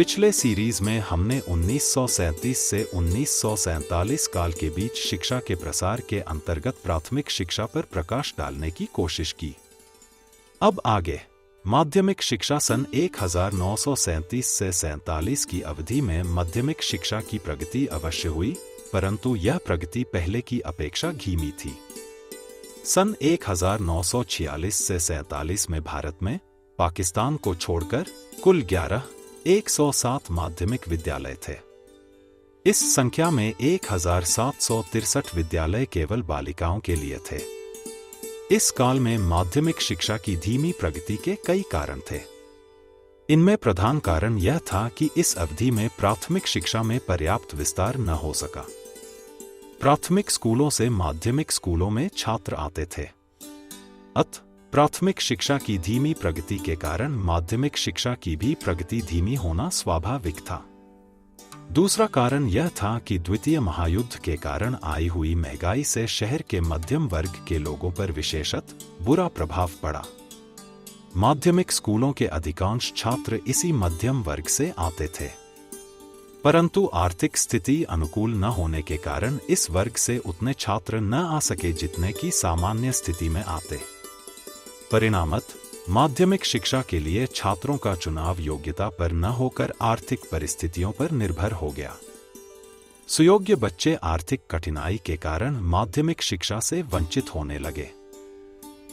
पिछले सीरीज में हमने 1937 से 1947 काल के बीच शिक्षा के प्रसार के अंतर्गत प्राथमिक शिक्षा पर प्रकाश डालने की कोशिश की। अब आगे माध्यमिक शिक्षा सन 1937 से 47 की अवधि में माध्यमिक शिक्षा की प्रगति अवश्य हुई, परंतु यह प्रगति पहले की अपेक्षा धीमी थी। सन 1946 से 47 में भारत में पाकिस्तान को छोड़कर कुल 107 माध्यमिक विद्यालय थे। इस संख्या में 1763 विद्यालय केवल बालिकाओं के लिए थे। इस काल में माध्यमिक शिक्षा की धीमी प्रगति के कई कारण थे। इनमें प्रधान कारण यह था कि इस अवधि में प्राथमिक शिक्षा में पर्याप्त विस्तार न हो सका। प्राथमिक स्कूलों से माध्यमिक स्कूलों में छात्र आते थे। प्राथमिक शिक्षा की धीमी प्रगति के कारण माध्यमिक शिक्षा की भी प्रगति धीमी होना स्वाभाविक था। दूसरा कारण यह था कि द्वितीय महायुद्ध के कारण आई हुई महंगाई से शहर के मध्यम वर्ग के लोगों पर विशेषतः बुरा प्रभाव पड़ा। माध्यमिक स्कूलों के अधिकांश छात्र इसी मध्यम वर्ग से आते थे, परंतु आर्थिक स्थिति अनुकूल न होने के कारण इस वर्ग से उतने छात्र न आ सके जितने की सामान्य स्थिति में आते। परिणामतः माध्यमिक शिक्षा के लिए छात्रों का चुनाव योग्यता पर न होकर आर्थिक परिस्थितियों पर निर्भर हो गया। सुयोग्य बच्चे आर्थिक कठिनाई के कारण माध्यमिक शिक्षा से वंचित होने लगे।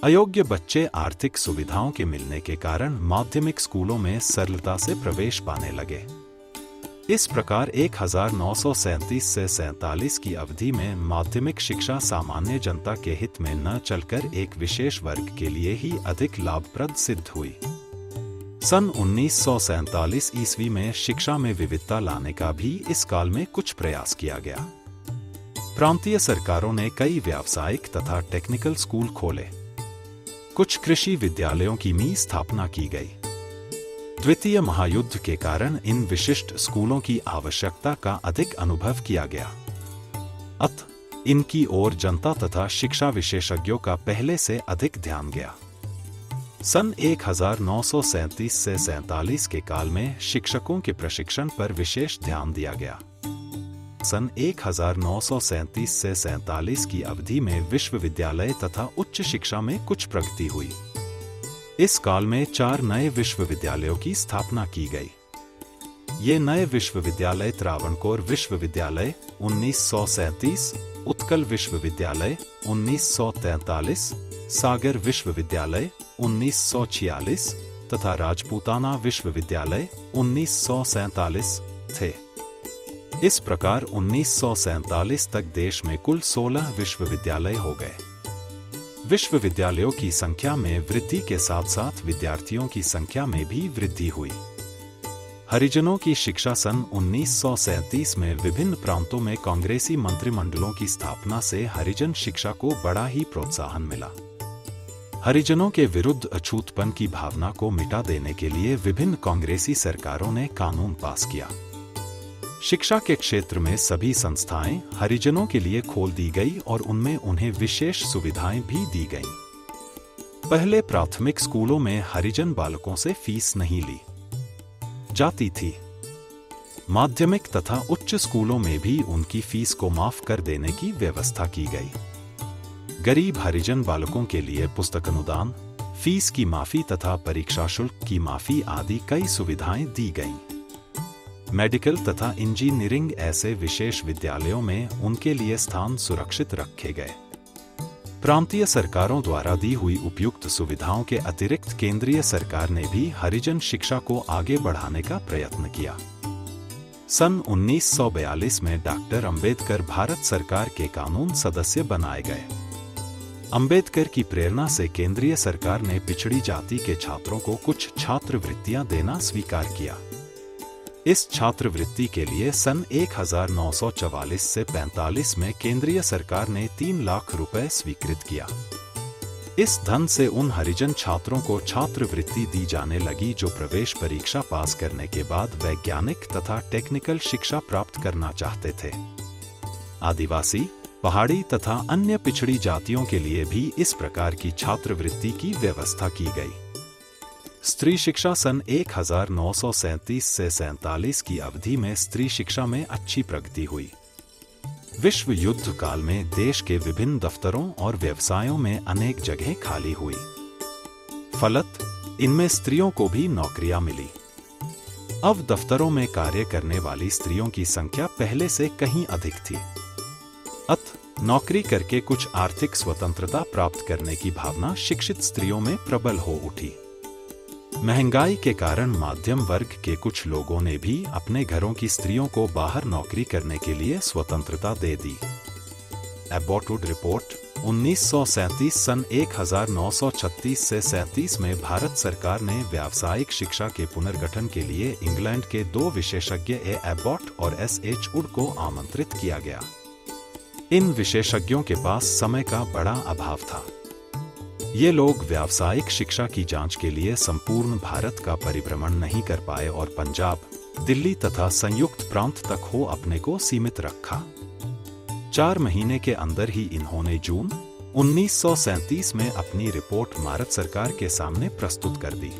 अयोग्य बच्चे आर्थिक सुविधाओं के मिलने के कारण माध्यमिक स्कूलों में सरलता से प्रवेश पाने लगे। इस प्रकार 1937 से 47 की अवधि में माध्यमिक शिक्षा सामान्य जनता के हित में न चलकर एक विशेष वर्ग के लिए ही अधिक लाभप्रद सिद्ध हुई। सन 1947 ईस्वी में शिक्षा में विविधता लाने का भी इस काल में कुछ प्रयास किया गया। प्रांतीय सरकारों ने कई व्यावसायिक तथा टेक्निकल स्कूल खोले। कुछ कृषि विद्यालयों की भी स्थापना की गई। द्वितीय महायुद्ध के कारण इन विशिष्ट स्कूलों की आवश्यकता का अधिक अनुभव किया गया। इनकी ओर जनता तथा शिक्षा विशेषज्ञों का पहले से अधिक ध्यान गया। सन 1937 से 47 के काल में शिक्षकों के प्रशिक्षण पर विशेष ध्यान दिया गया। सन 1937 से 47 की अवधि में विश्वविद्यालय तथा उच्च शिक्षा में कुछ प्रगति हुई। इस काल में 4 नए विश्वविद्यालयों की स्थापना की गई। ये नए विश्वविद्यालय त्रावणकोर विश्वविद्यालय 1937, उत्कल विश्वविद्यालय 1943, सागर विश्वविद्यालय 1946 तथा राजपूताना विश्वविद्यालय 1947 थे। इस प्रकार 1947 तक देश में कुल 16 विश्वविद्यालय हो गए। विश्वविद्यालयों की संख्या में वृद्धि के साथ साथ विद्यार्थियों की संख्या में भी वृद्धि हुई। हरिजनों की शिक्षा सन 1937 में विभिन्न प्रांतों में कांग्रेसी मंत्रिमंडलों की स्थापना से हरिजन शिक्षा को बड़ा ही प्रोत्साहन मिला। हरिजनों के विरुद्ध अछूतपन की भावना को मिटा देने के लिए विभिन्न कांग्रेसी सरकारों ने कानून पास किया। शिक्षा के क्षेत्र में सभी संस्थाएं हरिजनों के लिए खोल दी गई और उनमें उन्हें विशेष सुविधाएं भी दी गईं। पहले प्राथमिक स्कूलों में हरिजन बालकों से फीस नहीं ली जाती थी। माध्यमिक तथा उच्च स्कूलों में भी उनकी फीस को माफ कर देने की व्यवस्था की गई। गरीब हरिजन बालकों के लिए पुस्तक अनुदान, फीस की माफी तथा परीक्षा शुल्क की माफी आदि कई सुविधाएं दी गईं। मेडिकल तथा इंजीनियरिंग ऐसे विशेष विद्यालयों में उनके लिए स्थान सुरक्षित रखे गए। प्रांतीय सरकारों द्वारा दी हुई उपयुक्त सुविधाओं के अतिरिक्त केंद्रीय सरकार ने भी हरिजन शिक्षा को आगे बढ़ाने का प्रयत्न किया। सन 1942 में डॉक्टर अंबेडकर भारत सरकार के कानून सदस्य बनाए गए। अंबेडकर की प्रेरणा से केंद्रीय सरकार ने पिछड़ी जाति के छात्रों को कुछ छात्रवृत्तियां देना स्वीकार किया। इस छात्रवृत्ति के लिए सन 1944 से 45 में केंद्रीय सरकार ने 3 लाख रुपए स्वीकृत किया। इस धन से उन हरिजन छात्रों को छात्रवृत्ति दी जाने लगी जो प्रवेश परीक्षा पास करने के बाद वैज्ञानिक तथा टेक्निकल शिक्षा प्राप्त करना चाहते थे। आदिवासी, पहाड़ी तथा अन्य पिछड़ी जातियों के लिए भी इस प्रकार की छात्रवृत्ति की व्यवस्था की गई। स्त्री शिक्षा सन 1937 से 47 की अवधि में स्त्री शिक्षा में अच्छी प्रगति हुई। विश्व युद्ध काल में देश के विभिन्न दफ्तरों और व्यवसायों में अनेक जगहें खाली हुई। फलत इनमें स्त्रियों को भी नौकरियां मिली। अब दफ्तरों में कार्य करने वाली स्त्रियों की संख्या पहले से कहीं अधिक थी। अतः नौकरी करके कुछ आर्थिक स्वतंत्रता प्राप्त करने की भावना शिक्षित स्त्रियों में प्रबल हो उठी। महंगाई के कारण मध्यम वर्ग के कुछ लोगों ने भी अपने घरों की स्त्रियों को बाहर नौकरी करने के लिए स्वतंत्रता दे दी। एबॉट वुड रिपोर्ट 1937 सन 1936 से 37 में भारत सरकार ने व्यावसायिक शिक्षा के पुनर्गठन के लिए इंग्लैंड के 2 विशेषज्ञ एबॉट और एसएच वुड को आमंत्रित किया गया। इन विशेषज्ञों के पास समय का बड़ा अभाव था। ये लोग व्यावसायिक शिक्षा की जांच के लिए संपूर्ण भारत का परिभ्रमण नहीं कर पाए और पंजाब, दिल्ली तथा संयुक्त प्रांत तक हो अपने को सीमित रखा। 4 महीने के अंदर ही इन्होंने जून 1937 में अपनी रिपोर्ट भारत सरकार के सामने प्रस्तुत कर दी।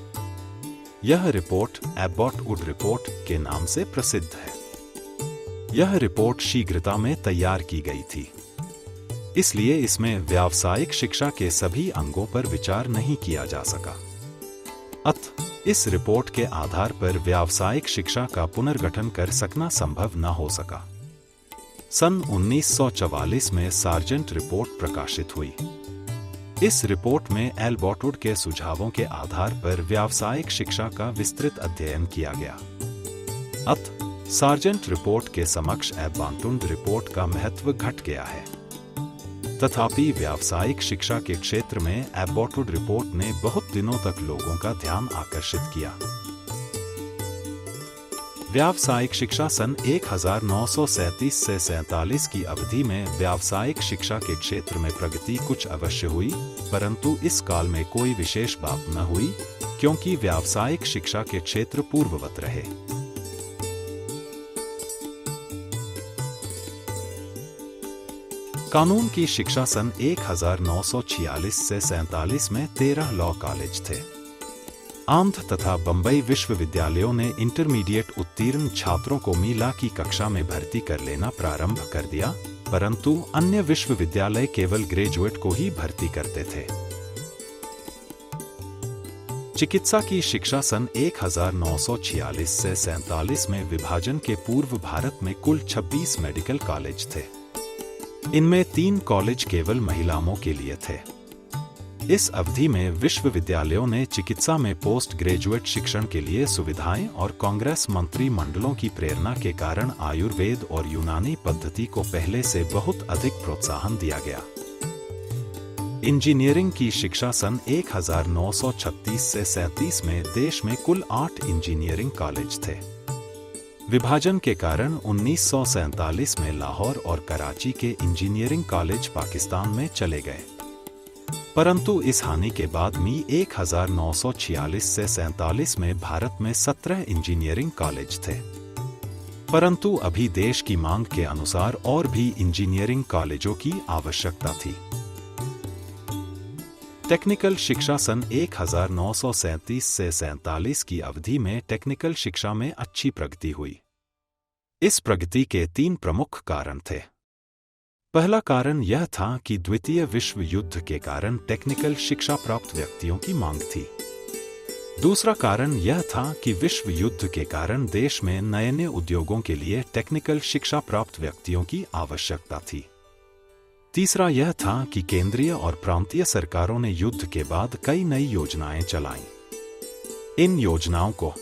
यह रिपोर्ट एबॉट वुड रिपोर्ट के नाम से प्रसिद्ध है। यह रिपोर्ट शीघ्रता में तैयार की गई थी, इसलिए इसमें व्यावसायिक शिक्षा के सभी अंगों पर विचार नहीं किया जा सका। अतः इस रिपोर्ट के आधार पर व्यावसायिक शिक्षा का पुनर्गठन कर सकना संभव न हो सका। सन 1944 में सार्जेंट रिपोर्ट प्रकाशित हुई। इस रिपोर्ट में एबॉट वुड के सुझावों के आधार पर व्यावसायिक शिक्षा का विस्तृत अध्ययन किया गया। अतः सार्जेंट रिपोर्ट के समक्ष एबॉट वुड रिपोर्ट का महत्व घट गया है। तथापि व्यावसायिक शिक्षा के क्षेत्र में एबॉट वुड रिपोर्ट ने बहुत दिनों तक लोगों का ध्यान आकर्षित किया। व्यावसायिक शिक्षा सन 1937 से 47 की अवधि में व्यावसायिक शिक्षा के क्षेत्र में प्रगति कुछ अवश्य हुई, परंतु इस काल में कोई विशेष बात न हुई, क्योंकि व्यावसायिक शिक्षा के क्षेत्र पूर्ववत रहे। कानून की शिक्षा सन 1946 से 47 में 13 लॉ कॉलेज थे। आंध्र तथा बंबई विश्वविद्यालयों ने इंटरमीडिएट उत्तीर्ण छात्रों को मीला की कक्षा में भर्ती कर लेना प्रारंभ कर दिया, परंतु अन्य विश्वविद्यालय केवल ग्रेजुएट को ही भर्ती करते थे। चिकित्सा की शिक्षा सन 1946 से 47 में विभाजन के पूर्व भारत में कुल 26 मेडिकल कॉलेज थे। इनमें 3 कॉलेज केवल महिलाओं के लिए थे। इस अवधि में विश्वविद्यालयों ने चिकित्सा में पोस्ट ग्रेजुएट शिक्षण के लिए सुविधाएं और कांग्रेस मंत्रिमंडलों की प्रेरणा के कारण आयुर्वेद और यूनानी पद्धति को पहले से बहुत अधिक प्रोत्साहन दिया गया। इंजीनियरिंग की शिक्षा सन 1936 से 37 में देश में कुल 8 इंजीनियरिंग कॉलेज थे। विभाजन के कारण 1947 में लाहौर और कराची के इंजीनियरिंग कॉलेज पाकिस्तान में चले गए, परंतु इस हानि के बाद मी 1946 से 47 में भारत में 17 इंजीनियरिंग कॉलेज थे। परंतु अभी देश की मांग के अनुसार और भी इंजीनियरिंग कॉलेजों की आवश्यकता थी। टेक्निकल शिक्षा सन 1937 से 47 की अवधि में टेक्निकल शिक्षा में अच्छी प्रगति हुई। इस प्रगति के 3 प्रमुख कारण थे। पहला कारण यह था कि द्वितीय विश्व युद्ध के कारण टेक्निकल शिक्षा प्राप्त व्यक्तियों की मांग थी। दूसरा कारण यह था कि विश्व युद्ध के कारण देश में नए उद्योगों के लिए टेक्निकल शिक्षा प्राप्त व्यक्तियों की आवश्यकता थी। तीसरा यह था कि केंद्रीय और प्रांतीय सरकारों ने युद्ध के बाद कई नई योजनाएं चलाईं। इन योजनाओं को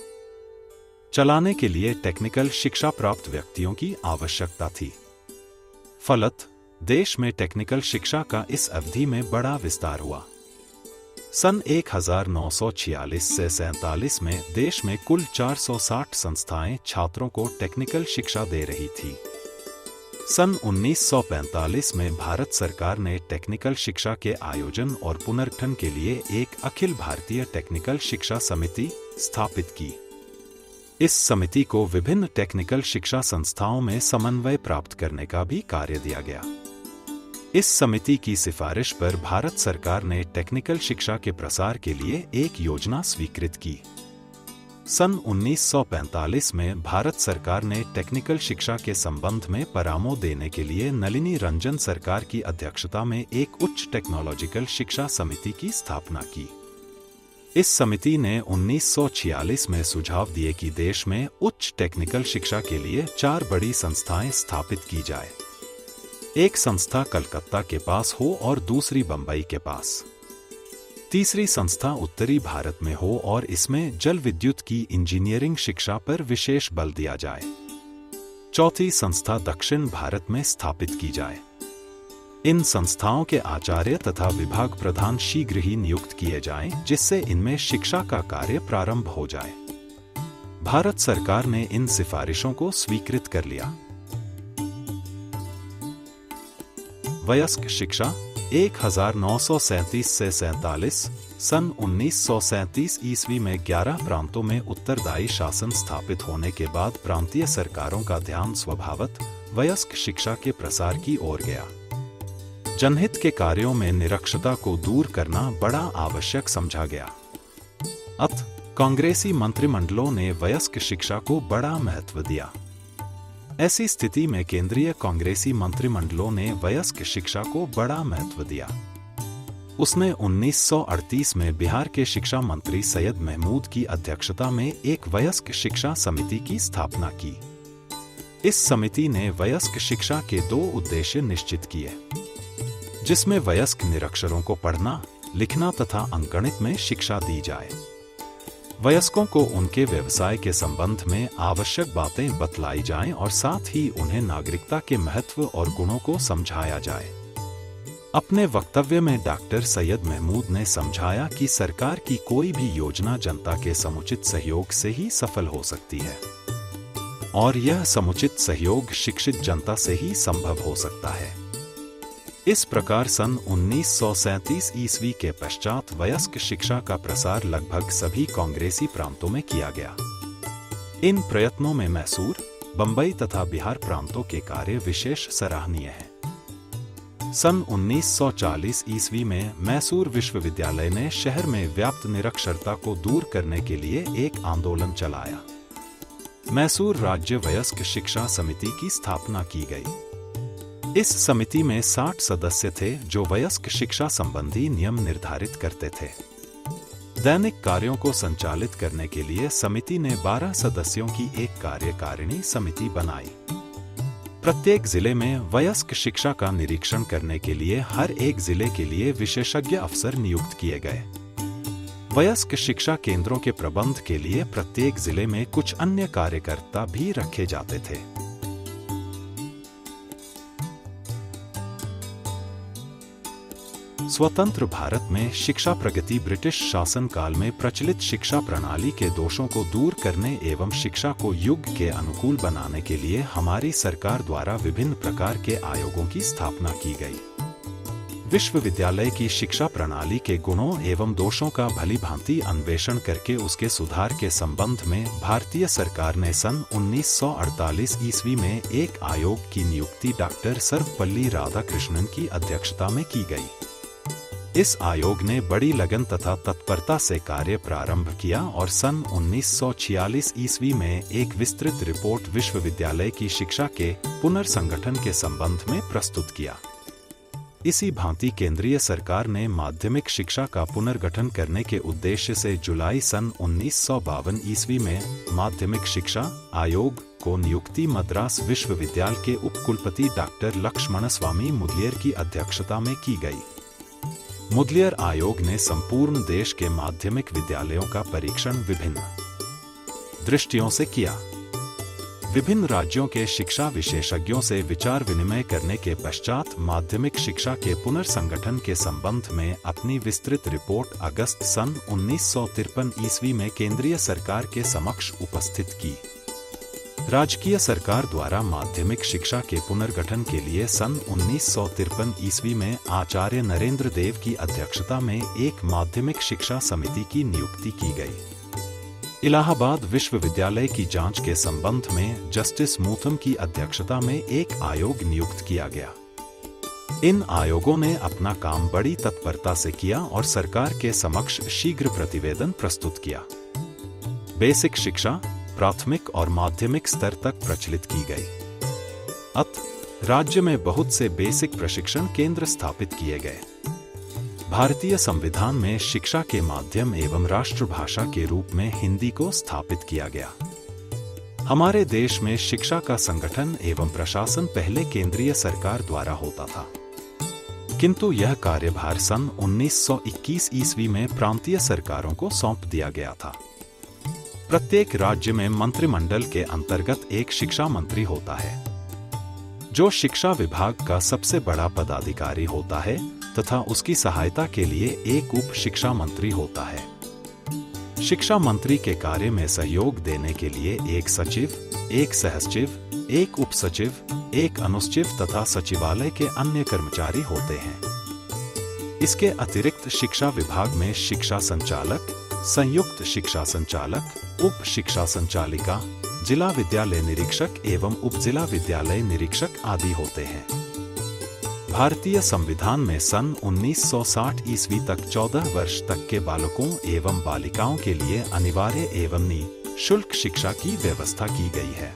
चलाने के लिए टेक्निकल शिक्षा प्राप्त व्यक्तियों की आवश्यकता थी। फलत देश में टेक्निकल शिक्षा का इस अवधि में बड़ा विस्तार हुआ। सन 1946 से 47 में देश में कुल 460 संस्थाएं छात्रों को टेक्निकल शिक्षा दे रही थी। सन 1945 में भारत सरकार ने टेक्निकल शिक्षा के आयोजन और पुनर्गठन के लिए एक अखिल भारतीय टेक्निकल शिक्षा समिति स्थापित की। इस समिति को विभिन्न टेक्निकल शिक्षा संस्थाओं में समन्वय प्राप्त करने का भी कार्य दिया गया। इस समिति की सिफारिश पर भारत सरकार ने टेक्निकल शिक्षा के प्रसार के लिए एक योजना स्वीकृत की। सन 1945 में भारत सरकार ने टेक्निकल शिक्षा के संबंध में परामर्श देने के लिए नलिनी रंजन सरकार की अध्यक्षता में एक उच्च टेक्नोलॉजिकल शिक्षा समिति की स्थापना की। इस समिति ने 1946 में सुझाव दिए कि देश में उच्च टेक्निकल शिक्षा के लिए 4 बड़ी संस्थाएं स्थापित की जाए। एक संस्था कलकत्ता के पास हो और दूसरी बंबई के पास। तीसरी संस्था उत्तरी भारत में हो और इसमें जल विद्युत की इंजीनियरिंग शिक्षा पर विशेष बल दिया जाए। चौथी संस्था दक्षिण भारत में स्थापित की जाए। इन संस्थाओं के आचार्य तथा विभाग प्रधान शीघ्र ही नियुक्त किए जाएं, जिससे इनमें शिक्षा का कार्य प्रारंभ हो जाए। भारत सरकार ने इन सिफारिशों को स्वीकृत कर लिया। वयस्क शिक्षा 1937 से 47। सन 1937 ईस्वी में 11 प्रांतों में उत्तरदायी शासन स्थापित होने के बाद प्रांतीय सरकारों का ध्यान स्वभावत वयस्क शिक्षा के प्रसार की ओर गया। जनहित के कार्यों में निरक्षरता को दूर करना बड़ा आवश्यक समझा गया। अतः कांग्रेसी मंत्रिमंडलों ने वयस्क शिक्षा को बड़ा महत्व दिया। ऐसी स्थिति में केंद्रीय कांग्रेसी मंत्रिमंडलों ने वयस्क शिक्षा को बड़ा महत्व दिया। उसने 1938 में बिहार के शिक्षा मंत्री सैयद महमूद की अध्यक्षता में एक वयस्क शिक्षा समिति की स्थापना की। इस समिति ने वयस्क शिक्षा के 2 उद्देश्य निश्चित किए, जिसमें वयस्क निरक्षरों को पढ़ना, लिखना तथा अंकगणित में शिक्षा दी जाए। वयस्कों को उनके व्यवसाय के संबंध में आवश्यक बातें बतलाई जाएं और साथ ही उन्हें नागरिकता के महत्व और गुणों को समझाया जाए। अपने वक्तव्य में डॉक्टर सैयद महमूद ने समझाया कि सरकार की कोई भी योजना जनता के समुचित सहयोग से ही सफल हो सकती है और यह समुचित सहयोग शिक्षित जनता से ही संभव हो सकता है। इस प्रकार सन 1937 ईस्वी के पश्चात वयस्क शिक्षा का प्रसार लगभग सभी कांग्रेसी प्रांतों में किया गया। इन प्रयत्नों में मैसूर, बंबई तथा बिहार प्रांतों के कार्य विशेष सराहनीय हैं। सन 1940 ईस्वी में मैसूर विश्वविद्यालय ने शहर में व्याप्त निरक्षरता को दूर करने के लिए एक आंदोलन चलाया। मैसूर राज्य वयस्क शिक्षा समिति की स्थापना की गई। इस समिति में 60 सदस्य थे जो वयस्क शिक्षा संबंधी नियम निर्धारित करते थे। दैनिक कार्यों को संचालित करने के लिए समिति ने 12 सदस्यों की एक कार्यकारिणी समिति बनाई। प्रत्येक जिले में वयस्क शिक्षा का निरीक्षण करने के लिए हर एक जिले के लिए विशेषज्ञ अफसर नियुक्त किए गए। वयस्क शिक्षा केंद्रों के प्रबंध के लिए प्रत्येक जिले में कुछ अन्य कार्यकर्ता भी रखे जाते थे। स्वतंत्र भारत में शिक्षा प्रगति ब्रिटिश शासन काल में प्रचलित शिक्षा प्रणाली के दोषों को दूर करने एवं शिक्षा को युग के अनुकूल बनाने के लिए हमारी सरकार द्वारा विभिन्न प्रकार के आयोगों की स्थापना की गई। विश्वविद्यालय की शिक्षा प्रणाली के गुणों एवं दोषों का भली भांति अन्वेषण करके उसके सुधार के संबंध में भारतीय सरकार ने सन 1948 ईस्वी में एक आयोग की नियुक्ति डॉक्टर सर्वपल्ली राधाकृष्णन की अध्यक्षता में की गई। इस आयोग ने बड़ी लगन तथा तत्परता से कार्य प्रारंभ किया और सन 1946 ईस्वी में एक विस्तृत रिपोर्ट विश्वविद्यालय की शिक्षा के पुनर्संगठन के संबंध में प्रस्तुत किया। इसी भांति केंद्रीय सरकार ने माध्यमिक शिक्षा का पुनर्गठन करने के उद्देश्य से जुलाई सन 1952 ईस्वी में माध्यमिक शिक्षा आयोग को नियुक्ति मद्रास विश्वविद्यालय के उपकुलपति डॉक्टर लक्ष्मण स्वामी मुदलियर की अध्यक्षता में की गई। मुदलियर आयोग ने संपूर्ण देश के माध्यमिक विद्यालयों का परीक्षण विभिन्न दृष्टियों से किया। विभिन्न राज्यों के शिक्षा विशेषज्ञों से विचार विनिमय करने के पश्चात माध्यमिक शिक्षा के पुनर्संगठन के संबंध में अपनी विस्तृत रिपोर्ट अगस्त सन 1953 ईस्वी में केंद्रीय सरकार के समक्ष उपस्थित की। राजकीय सरकार द्वारा माध्यमिक शिक्षा के पुनर्गठन के लिए सन 1953 ईस्वी में आचार्य नरेंद्र देव की अध्यक्षता में एक माध्यमिक शिक्षा समिति की नियुक्ति की गई। इलाहाबाद विश्वविद्यालय की जांच के संबंध में जस्टिस मूथम की अध्यक्षता में एक आयोग नियुक्त किया गया। इन आयोगों ने अपना काम बड़ी तत्परता से किया और सरकार के समक्ष शीघ्र प्रतिवेदन प्रस्तुत किया। बेसिक शिक्षा प्राथमिक और माध्यमिक स्तर तक प्रचलित की गई। राज्य में बहुत से बेसिक प्रशिक्षण केंद्र स्थापित किए गए। भारतीय संविधान में शिक्षा के माध्यम एवं राष्ट्रभाषा के रूप में हिंदी को स्थापित किया गया। हमारे देश में शिक्षा का संगठन एवं प्रशासन पहले केंद्रीय सरकार द्वारा होता था, किंतु यह कार्यभार सन 1921 ईस्वी में प्रांतीय सरकारों को सौंप दिया गया था। प्रत्येक राज्य में मंत्रिमंडल के अंतर्गत एक शिक्षा मंत्री होता है, जो शिक्षा विभाग का सबसे बड़ा पदाधिकारी होता है तथा उसकी सहायता के लिए एक उप शिक्षा मंत्री होता है। शिक्षा मंत्री के कार्य में सहयोग देने के लिए एक सचिव, एक सहसचिव, एक उप सचिव, एक अनुसचिव तथा सचिवालय के अन्य कर्मचारी होते हैं। इसके अतिरिक्त शिक्षा विभाग में शिक्षा संचालक, संयुक्त शिक्षा संचालक, उप शिक्षा संचालिका, जिला विद्यालय निरीक्षक एवं उप जिला विद्यालय निरीक्षक आदि होते हैं। भारतीय संविधान में सन 1960 ईस्वी तक 14 वर्ष तक के बालकों एवं बालिकाओं के लिए अनिवार्य एवं निःशुल्क शिक्षा की व्यवस्था की गई है।